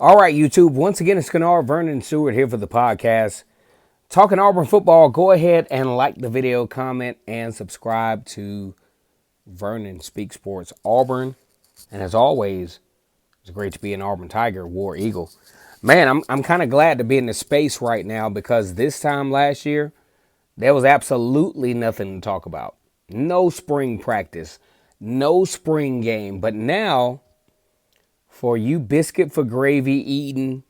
All right, YouTube. Once again, it's Kennard Vernon Stewart here for the podcast. Talking Auburn football. Go ahead and like the video, comment, and subscribe to Vernon Speak Sports Auburn. And as always, it's great to be an Auburn Tiger, War Eagle. Man, I'm kind of glad to be in this space right now because this time last year, there was absolutely nothing to talk about. No spring practice, no spring game. But now, for you biscuit for gravy eating,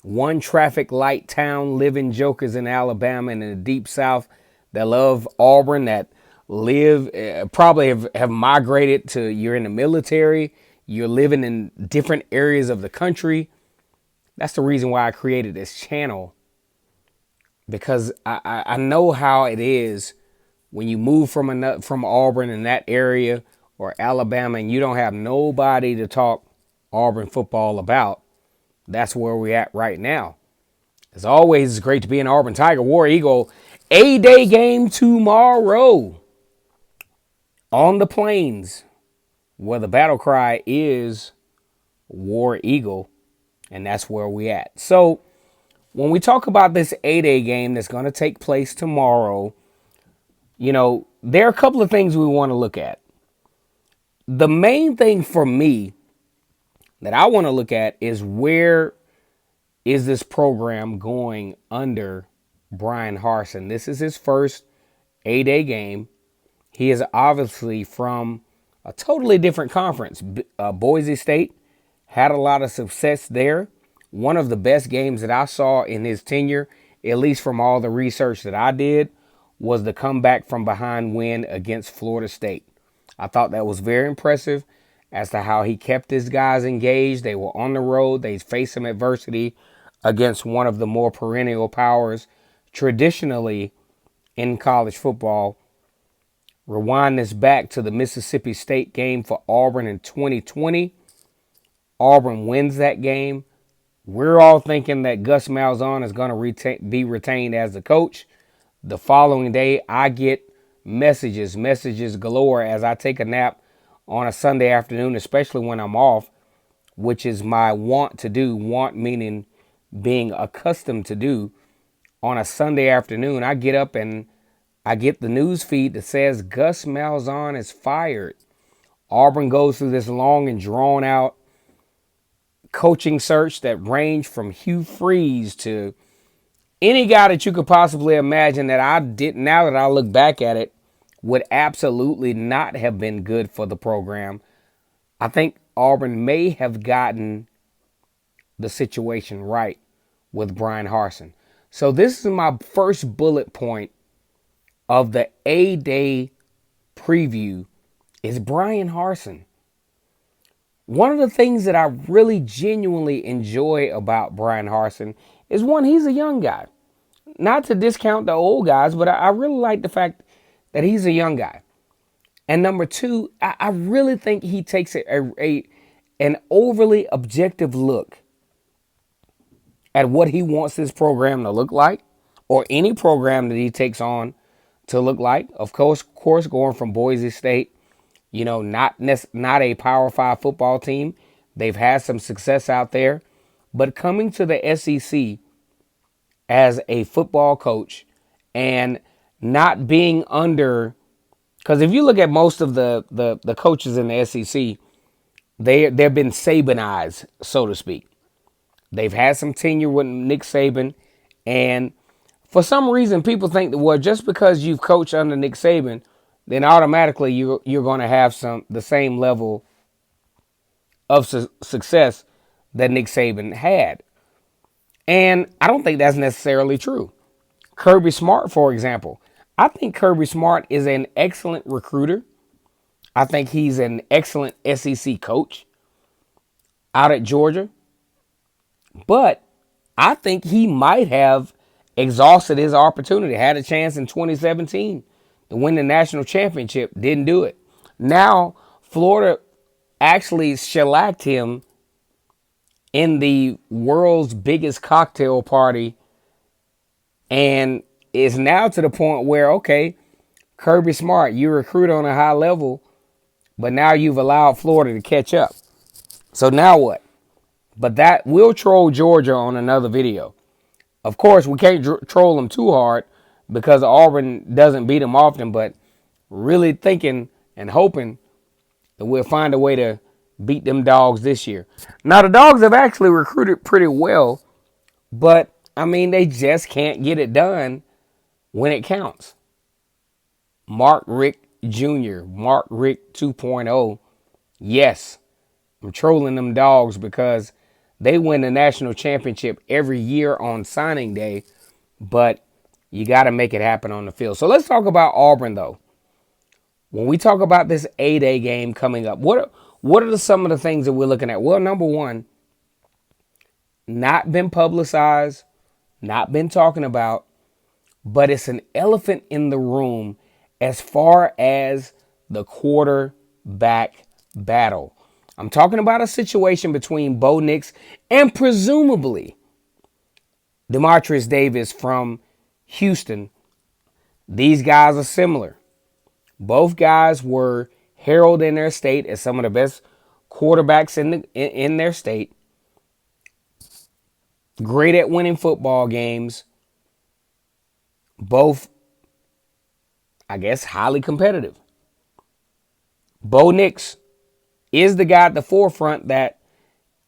one traffic light town living jokers in Alabama and in the deep South that love Auburn, that live, probably have migrated to, you're in the military, you're living in different areas of the country. That's the reason why I created this channel, because I know how it is when you move from Auburn in that area or Alabama and you don't have nobody to talk Auburn football about. That's where we're at right now. As always, it's great to be an Auburn Tiger, War Eagle. A-Day game tomorrow on the plains, where the battle cry is War Eagle, and that's where we at. So when we talk about this A-Day game that's going to take place tomorrow, you know, there are a couple of things we want to look at. The main thing for me that I want to look at is, where is this program going under Bryan Harsin? This is his first A-Day game. He is obviously from a totally different conference. Boise State had a lot of success there. One of the best games that I saw in his tenure, at least from all the research that I did, was the comeback from behind win against Florida State. I thought that was very impressive as to how he kept his guys engaged. They were on the road. They faced some adversity against one of the more perennial powers traditionally in college football. Rewind this back to the Mississippi State game for Auburn in 2020. Auburn wins that game. We're all thinking that Gus Malzahn is going to be retained as the coach. The following day, I get messages galore as I take a nap on a Sunday afternoon, especially when I'm off, which is my want to do. Want meaning being accustomed to do. On a Sunday afternoon, I get up and I get the news feed that says Gus Malzahn is fired. Auburn goes through this long and drawn out coaching search that ranged from Hugh Freeze to any guy that you could possibly imagine that I didn't, now that I look back at it, would absolutely not have been good for the program. I think Auburn may have gotten the situation right with Bryan Harsin. So this is my first bullet point of the A-Day preview, is Bryan Harsin. One of the things that I really genuinely enjoy about Bryan Harsin is, one, he's a young guy. Not to discount the old guys, but I really like the fact that he's a young guy. And number two, I really think he takes an overly objective look at what he wants this program to look like, or any program that he takes on to look like. Of course, going from Boise State, you know, not a Power 5 football team. They've had some success out there. But coming to the SEC as a football coach and not being under, because if you look at most of the coaches in the SEC, they've been Sabanized, so to speak. They've had some tenure with Nick Saban, and for some reason people think that, well, just because you've coached under Nick Saban, then automatically you're going to have the same level of success that Nick Saban had. And I don't think that's necessarily true. Kirby Smart, for example. I think Kirby Smart is an excellent recruiter. I think he's an excellent SEC coach out at Georgia. But I think he might have exhausted his opportunity. Had a chance in 2017 to win the national championship. Didn't do it. Now, Florida actually shellacked him in the world's biggest cocktail party, and is now to the point where, okay, Kirby Smart, you recruit on a high level, but now you've allowed Florida to catch up. So now what? But that will troll Georgia on another video. Of course, we can't troll them too hard because Auburn doesn't beat them often, but really thinking and hoping that we'll find a way to beat them dogs this year. Now, the dogs have actually recruited pretty well, but, I mean, they just can't get it done when it counts. Mark Richt Jr., Mark Richt 2.0. Yes, I'm trolling them dogs because they win the national championship every year on signing day, but you got to make it happen on the field. So let's talk about Auburn, though. When we talk about this A-Day game coming up, what are some of the things that we're looking at? Well, number one, not been publicized, not been talking about, but it's an elephant in the room as far as the quarterback battle. I'm talking about a situation between Bo Nix and presumably Demarcus Davis from Houston. These guys are similar. Both guys were heralded in their state as some of the best quarterbacks in their state. Great at winning football games. Both, I guess, highly competitive. Bo Nix is the guy at the forefront that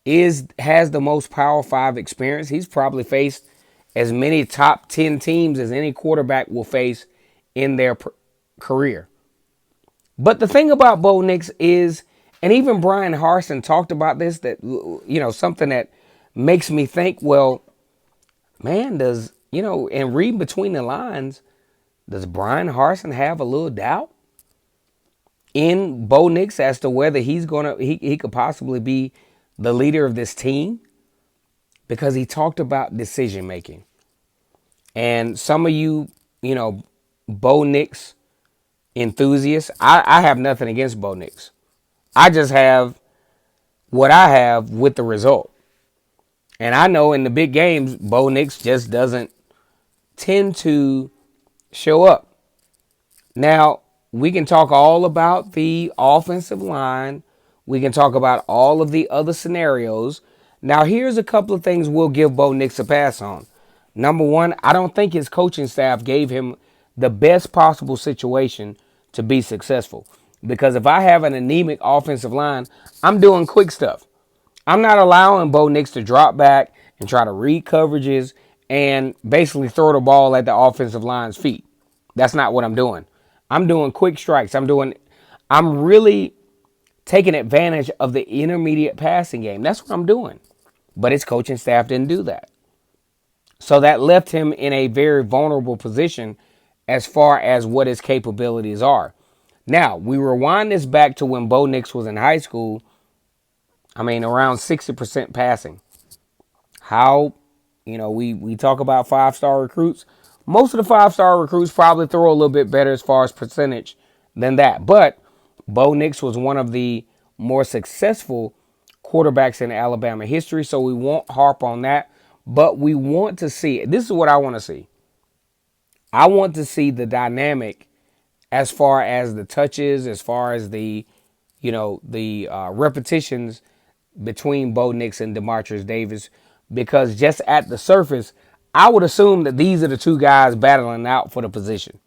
has the most Power 5 experience. He's probably faced as many top 10 teams as any quarterback will face in their career. But the thing about Bo Nix is, and even Brian Harsin talked about this, that, something that makes me think, well, man, and reading between the lines, does Brian Harsin have a little doubt in Bo Nix as to whether he could possibly be the leader of this team? Because he talked about decision making. And some of you, Bo Nix enthusiasts, I have nothing against Bo Nix. I just have what I have with the result. And I know in the big games, Bo Nix just doesn't tend to show up. Now, we can talk all about the offensive line. We can talk about all of the other scenarios. Now, here's a couple of things we'll give Bo Nix a pass on. Number one, I don't think his coaching staff gave him the best possible situation to be successful. Because if I have an anemic offensive line, I'm doing quick stuff. I'm not allowing Bo Nix to drop back and try to read coverages and basically throw the ball at the offensive line's feet. That's not what I'm doing. I'm doing quick strikes. I'm really taking advantage of the intermediate passing game. That's what I'm doing. But his coaching staff didn't do that. So that left him in a very vulnerable position as far as what his capabilities are. Now, we rewind this back to when Bo Nix was in high school. Around 60% passing. How, we talk about 5-star recruits. Most of the 5-star recruits probably throw a little bit better as far as percentage than that. But Bo Nix was one of the more successful quarterbacks in Alabama history, so we won't harp on that. But we want to see, this is what I want to see. I want to see the dynamic as far as the touches, as far as the repetitions between Bo Nix and Demarcus Davis, because just at the surface, I would assume that these are the two guys battling out for the position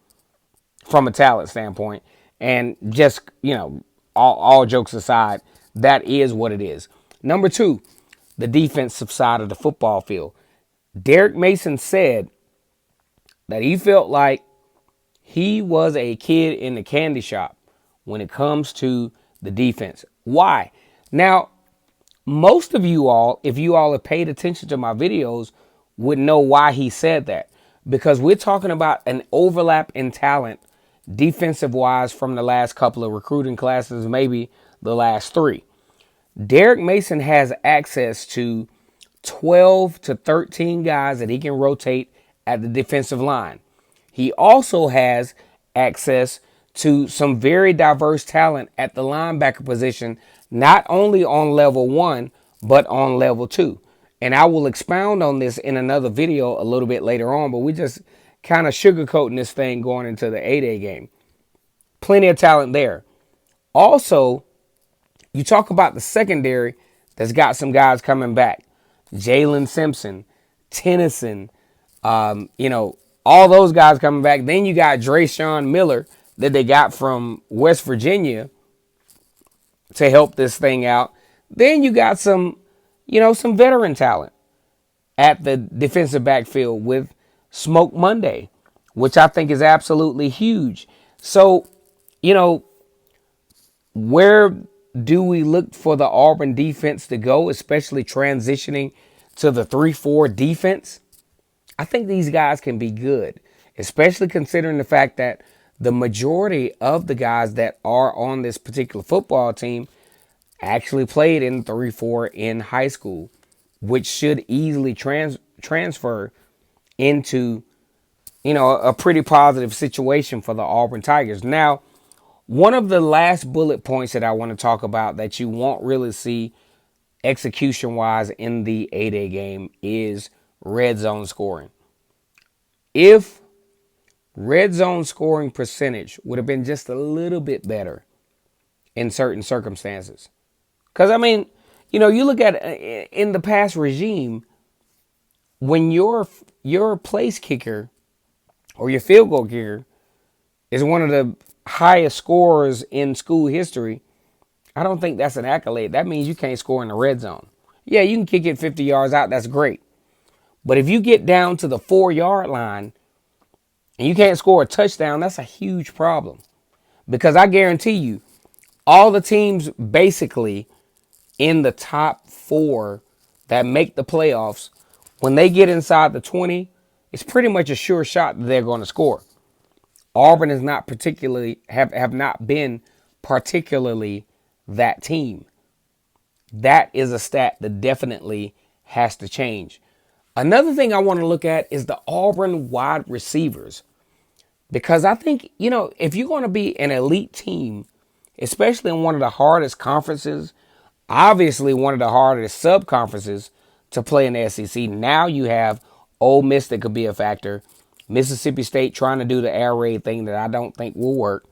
from a talent standpoint. And just, all jokes aside, that is what it is. Number two, the defensive side of the football field. Derek Mason said that he felt like he was a kid in the candy shop when it comes to the defense. Why? Now, most of you all, if you all have paid attention to my videos, would know why he said that. Because we're talking about an overlap in talent defensive-wise from the last couple of recruiting classes, maybe the last 3. Derek Mason has access to 12 to 13 guys that he can rotate at the defensive line. He also has access to some very diverse talent at the linebacker position, not only on level 1, but on level 2. And I will expound on this in another video a little bit later on, but we just kind of sugarcoating this thing going into the A-Day game. Plenty of talent there. Also, you talk about the secondary. that's got some guys coming back. Jalen Simpson, Tennyson, all those guys coming back. Then you got Drayshawn Miller that they got from West Virginia to help this thing out. Then you got some veteran talent at the defensive backfield with Smoke Monday, which I think is absolutely huge. So, where do we look for the Auburn defense to go, especially transitioning to the 3-4 defense? I think these guys can be good, especially considering the fact that the majority of the guys that are on this particular football team actually played in 3-4 in high school, which should easily transfer into, a pretty positive situation for the Auburn Tigers. Now, one of the last bullet points that I want to talk about that you won't really see execution-wise in the A-Day game is red zone scoring. If red zone scoring percentage would have been just a little bit better in certain circumstances. Because, you look at in the past regime, when your place kicker or your field goal kicker is one of the highest scorers in school history, I don't think that's an accolade. That means you can't score in the red zone. Yeah, you can kick it 50 yards out. That's great. But if you get down to the 4-yard line and you can't score a touchdown, that's a huge problem. Because I guarantee you, all the teams basically in the top 4 that make the playoffs, when they get inside the 20, it's pretty much a sure shot that they're going to score. Auburn is not particularly have not been particularly that team. That is a stat that definitely has to change. Another thing I want to look at is the Auburn wide receivers. Because I think, if you're going to be an elite team, especially in one of the hardest conferences, obviously one of the hardest sub-conferences to play in the SEC, now you have Ole Miss that could be a factor. Mississippi State trying to do the air raid thing that I don't think will work.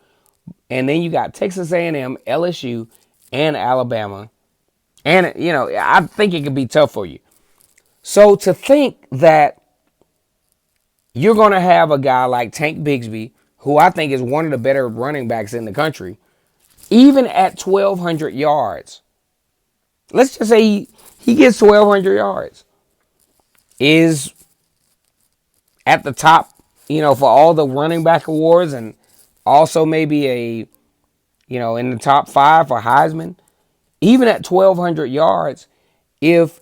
And then you got Texas A&M, LSU, and Alabama. And, I think it could be tough for you. So to think that you're going to have a guy like Tank Bigsby, who I think is one of the better running backs in the country, even at 1,200 yards, let's just say he gets 1,200 yards, is at the top, for all the running back awards, and also maybe in the top 5 for Heisman. Even at 1,200 yards, if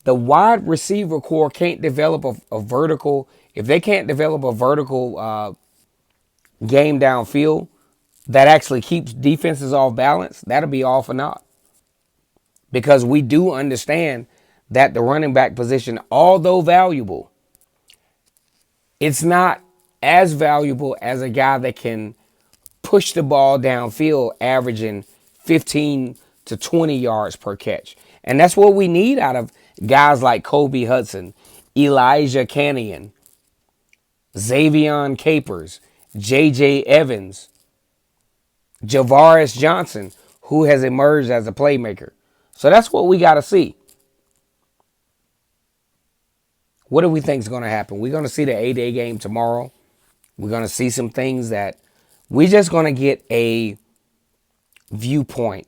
the wide receiver core can't develop a vertical, if they can't develop a vertical game downfield that actually keeps defenses off balance, that'll be all for naught. Because we do understand that the running back position, although valuable, it's not as valuable as a guy that can push the ball downfield averaging 15 to 20 yards per catch. And that's what we need out of guys like Kobe Hudson, Elijah Canion, Xavion Capers, J.J. Evans, Javaris Johnson, who has emerged as a playmaker. So that's what we got to see. What do we think is going to happen? We're going to see the A-Day game tomorrow. We're going to see some things that we're just going to get a viewpoint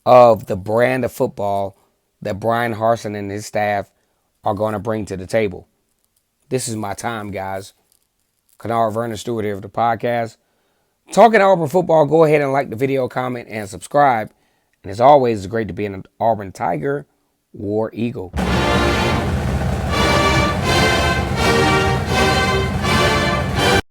of the brand of football that Brian Harsin and his staff are going to bring to the table. This is my time, guys. Kennard Vernon Stewart here for the podcast. Talking Auburn football, go ahead and like the video, comment, and subscribe. And as always, it's great to be an Auburn Tiger, War Eagle.